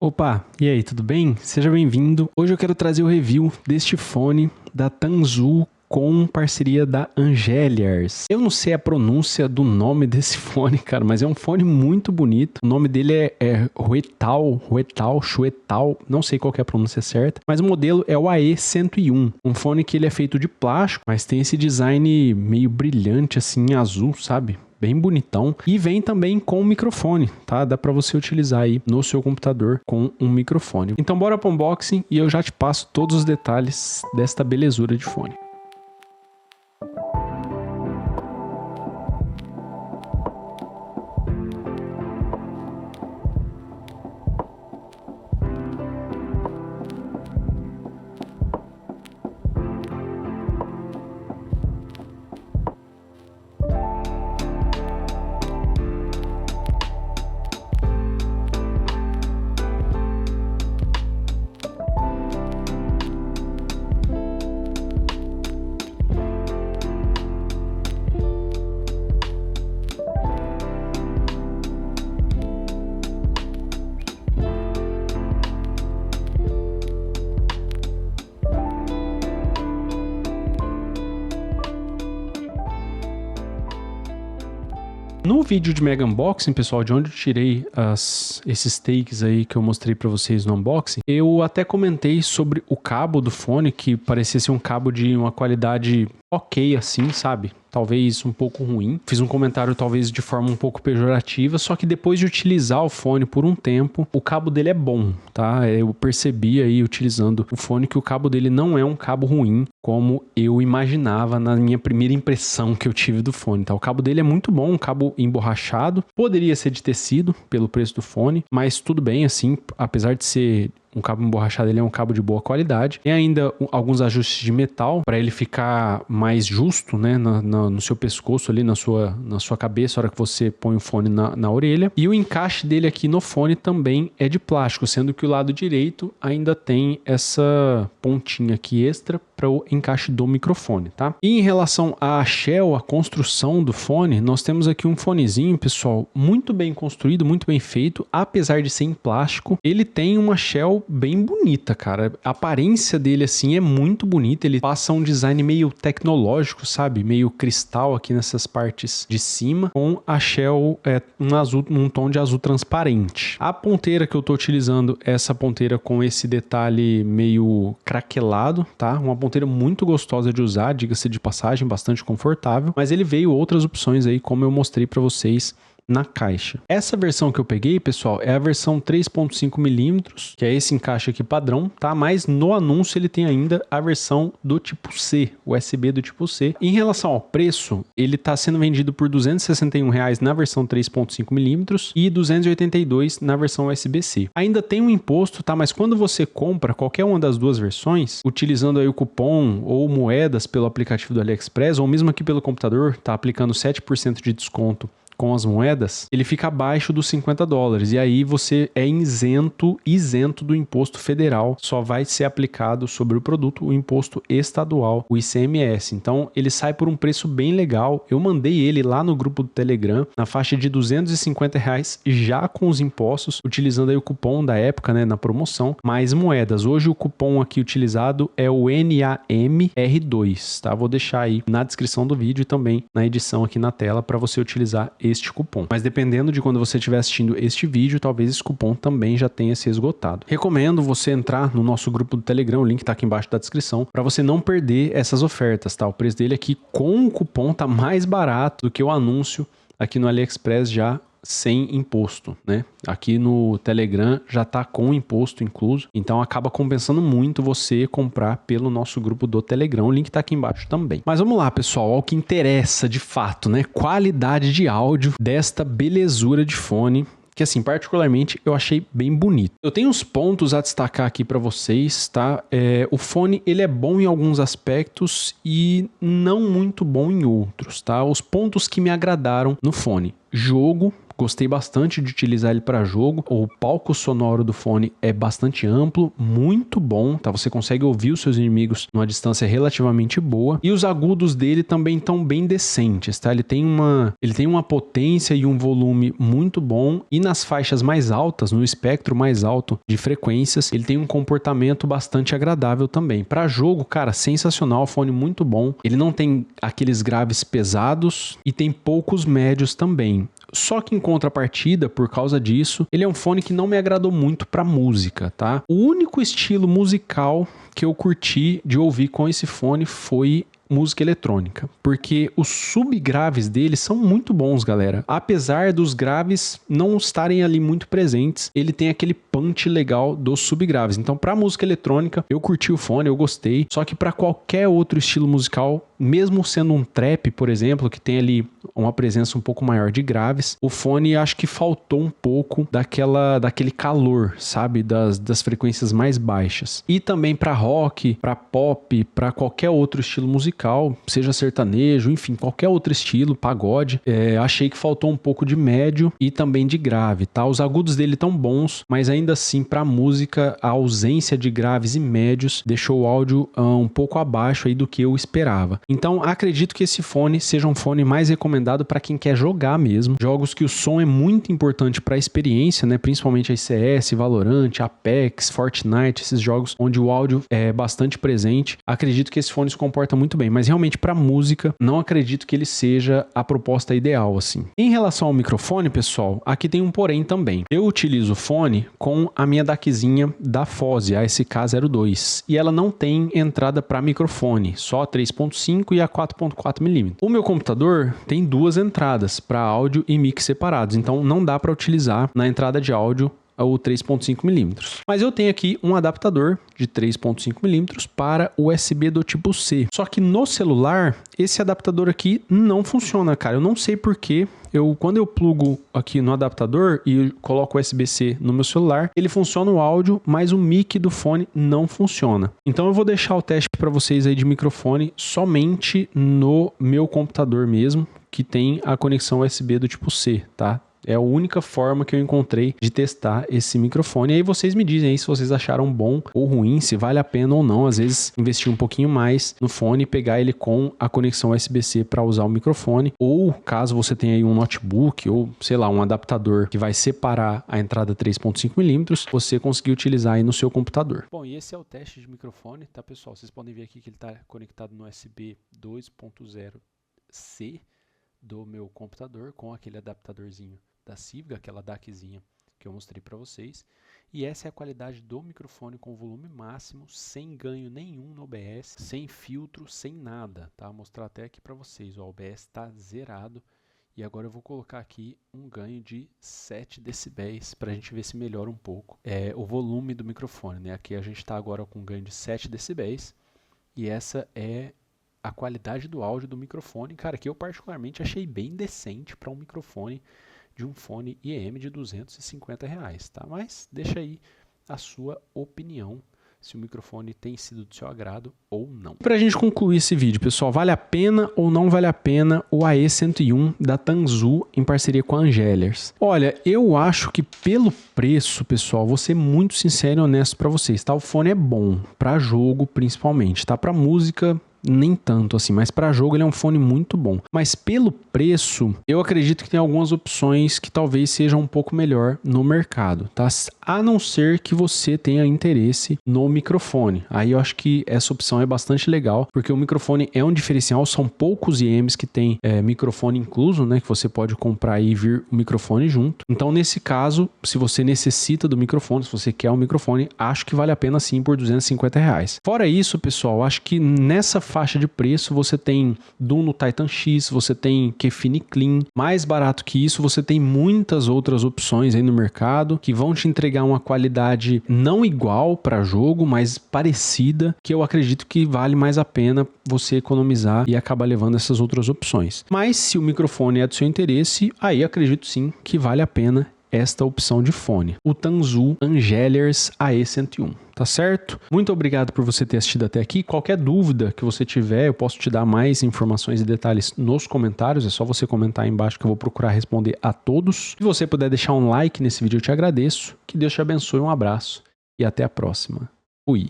Opa, e aí, tudo bem? Seja bem-vindo. Hoje eu quero trazer o review deste fone da Tanzu com parceria da Angeliers. Eu não sei a pronúncia do nome desse fone, cara, mas é um fone muito bonito. O nome dele é Huetal, Chuetal, não sei qual que é a pronúncia certa, mas o modelo é o AE101, um fone que ele é feito de plástico, mas tem esse design meio brilhante assim, azul, sabe? Bem bonitão. E vem também com microfone, tá? Dá pra você utilizar aí no seu computador com um microfone. Então bora pro unboxing e eu já te passo todos os detalhes desta belezura de fone. No vídeo de Mega Unboxing, pessoal, de onde eu tirei esses takes aí que eu mostrei pra vocês no unboxing, eu até comentei sobre o cabo do fone, que parecia ser um cabo de uma qualidade ok assim, sabe? Talvez um pouco ruim. Fiz um comentário talvez de forma um pouco pejorativa, só que depois de utilizar o fone por um tempo, o cabo dele é bom, tá? Eu percebi aí utilizando o fone que o cabo dele não é um cabo ruim, como eu imaginava na minha primeira impressão que eu tive do fone, tá? O cabo dele é muito bom, um cabo emborrachado, poderia ser de tecido pelo preço do fone, mas tudo bem assim, apesar de ser um cabo emborrachado, ele é um cabo de boa qualidade. Tem ainda alguns ajustes de metal para ele ficar mais justo, né, no seu pescoço ali, na sua cabeça, a hora que você põe o fone na orelha. E o encaixe dele aqui no fone também é de plástico, sendo que o lado direito ainda tem essa pontinha aqui extra para o encaixe do microfone, tá? E em relação à shell, a construção do fone, nós temos aqui um fonezinho, pessoal, muito bem construído, muito bem feito, apesar de ser em plástico. Ele tem uma shell bem bonita, cara. A aparência dele, assim, é muito bonita. Ele passa um design meio tecnológico, sabe? Meio cristal aqui nessas partes de cima, com a shell um tom de azul transparente. A ponteira que eu tô utilizando é essa ponteira com esse detalhe meio craquelado, tá? Uma ponteira muito gostosa de usar, diga-se de passagem, bastante confortável, mas ele veio outras opções aí, como eu mostrei pra vocês na caixa. Essa versão que eu peguei, pessoal, é a versão 3.5mm, que é esse encaixe aqui padrão, tá? Mas no anúncio ele tem ainda a versão do tipo C, USB do tipo C. Em relação ao preço, ele tá sendo vendido por R$261 na versão 3.5mm e R$282 na versão USB-C. Ainda tem um imposto, tá? Mas quando você compra qualquer uma das duas versões, utilizando aí o cupom ou moedas pelo aplicativo do AliExpress, ou mesmo aqui pelo computador, tá aplicando 7% de desconto com as moedas, ele fica abaixo dos $50. E aí você é isento do imposto federal. Só vai ser aplicado sobre o produto o imposto estadual, o ICMS. Então ele sai por um preço bem legal. Eu mandei ele lá no grupo do Telegram, na faixa de R$250 já com os impostos, utilizando aí o cupom da época, né, na promoção, mais moedas. Hoje o cupom aqui utilizado é o NAMR2, tá? Vou deixar aí na descrição do vídeo e também na edição aqui na tela para você utilizar este cupom. Mas dependendo de quando você estiver assistindo este vídeo, talvez esse cupom também já tenha se esgotado. Recomendo você entrar no nosso grupo do Telegram, o link tá aqui embaixo da descrição, para você não perder essas ofertas, tá? O preço dele aqui com o cupom tá mais barato do que o anúncio aqui no AliExpress já sem imposto, né? Aqui no Telegram já tá com imposto incluso, então acaba compensando muito você comprar pelo nosso grupo do Telegram. O link tá aqui embaixo também. Mas vamos lá, pessoal, ao que interessa de fato, né? Qualidade de áudio desta belezura de fone, que assim, particularmente eu achei bem bonito. Eu tenho uns pontos a destacar aqui para vocês, tá? O fone, ele é bom em alguns aspectos e não muito bom em outros, tá? Os pontos que me agradaram no fone: jogo, Gostei bastante de utilizar ele para jogo. O palco sonoro do fone é bastante amplo, muito bom, tá? Você consegue ouvir os seus inimigos numa distância relativamente boa. E os agudos dele também estão bem decentes, tá? Ele tem uma potência e um volume muito bom. E nas faixas mais altas, no espectro mais alto de frequências, ele tem um comportamento bastante agradável também. Para jogo, cara, sensacional, fone muito bom. Ele não tem aqueles graves pesados e tem poucos médios também. Só que em contrapartida, por causa disso, ele é um fone que não me agradou muito para música, tá? O único estilo musical que eu curti de ouvir com esse fone foi música eletrônica, porque os subgraves dele são muito bons, galera. Apesar dos graves não estarem ali muito presentes, ele tem aquele punch legal dos subgraves. Então, para música eletrônica, eu curti o fone, eu gostei. Só que para qualquer outro estilo musical, mesmo sendo um trap, por exemplo, que tem ali uma presença um pouco maior de graves, o fone acho que faltou um pouco daquele calor, sabe? Das frequências mais baixas. E também para rock, para pop, para qualquer outro estilo musical, seja sertanejo, enfim, qualquer outro estilo, pagode, achei que faltou um pouco de médio e também de grave, tá? Os agudos dele tão bons, mas ainda assim, para música, a ausência de graves e médios deixou o áudio um pouco abaixo aí do que eu esperava. Então, acredito que esse fone seja um fone mais recomendado para quem quer jogar mesmo. Jogos que o som é muito importante para a experiência, né? Principalmente a CS, Valorant, Apex, Fortnite, esses jogos onde o áudio é bastante presente. Acredito que esse fone se comporta muito bem, mas realmente para música, não acredito que ele seja a proposta ideal, assim. Em relação ao microfone, pessoal, aqui tem um porém também. Eu utilizo o fone com a minha DACzinha da Foze, a SK02, e ela não tem entrada para microfone, só a 3.5 e a 4.4mm. O meu computador tem duas entradas para áudio e mic separados, então não dá para utilizar na entrada de áudio o 3.5mm. Mas eu tenho aqui um adaptador de 3.5mm para USB do tipo C. Só que no celular, esse adaptador aqui não funciona, cara. Eu não sei porquê. Quando eu plugo aqui no adaptador e coloco o USB-C no meu celular, ele funciona o áudio, mas o mic do fone não funciona. Então eu vou deixar o teste para vocês aí de microfone somente no meu computador mesmo, que tem a conexão USB do tipo C, tá? É a única forma que eu encontrei de testar esse microfone. E aí vocês me dizem aí se vocês acharam bom ou ruim, se vale a pena ou não. Às vezes investir um pouquinho mais no fone e pegar ele com a conexão USB-C para usar o microfone. Ou caso você tenha aí um notebook ou, sei lá, um adaptador que vai separar a entrada 3.5mm, você conseguir utilizar aí no seu computador. Bom, e esse é o teste de microfone, tá, pessoal? Vocês podem ver aqui que ele está conectado no USB 2.0C do meu computador com aquele adaptadorzinho da Sivga, aquela DACzinha que eu mostrei para vocês. E essa é a qualidade do microfone com volume máximo, sem ganho nenhum no OBS, sem filtro, sem nada, tá? Vou mostrar até aqui para vocês, o OBS está zerado. E agora eu vou colocar aqui um ganho de 7 decibéis para a gente ver se melhora um pouco o volume do microfone, né? Aqui a gente está agora com um ganho de 7 decibéis e essa é a qualidade do áudio do microfone, cara, que eu particularmente achei bem decente para um microfone de um fone IEM de R$250, tá? Mas deixa aí a sua opinião, se o microfone tem sido do seu agrado ou não. Para a gente concluir esse vídeo, pessoal, vale a pena ou não vale a pena o AE101 da Tanzu em parceria com a Angelers? Olha, eu acho que pelo preço, pessoal, vou ser muito sincero e honesto para vocês, tá? O fone é bom, para jogo principalmente, tá? Para música nem tanto assim, mas para jogo ele é um fone muito bom. Mas pelo preço, eu acredito que tem algumas opções que talvez sejam um pouco melhor no mercado, tá? A não ser que você tenha interesse no microfone. Aí eu acho que essa opção é bastante legal, porque o microfone é um diferencial, são poucos IEMs que tem microfone incluso, né? Que você pode comprar e vir o microfone junto. Então nesse caso, se você necessita do microfone, se você quer um microfone, acho que vale a pena sim por R$250. Fora isso, pessoal, acho que nessa faixa de preço você tem Duno Titan X, você tem Kefine Clean. Mais barato que isso, você tem muitas outras opções aí no mercado que vão te entregar uma qualidade não igual para jogo, mas parecida, que eu acredito que vale mais a pena você economizar e acabar levando essas outras opções. Mas se o microfone é do seu interesse, aí acredito sim que vale a pena esta opção de fone, o Tanzu Angeliers AE101, tá certo? Muito obrigado por você ter assistido até aqui. Qualquer dúvida que você tiver, eu posso te dar mais informações e detalhes nos comentários, é só você comentar aí embaixo que eu vou procurar responder a todos. Se você puder deixar um like nesse vídeo, eu te agradeço. Que Deus te abençoe, um abraço e até a próxima. Fui!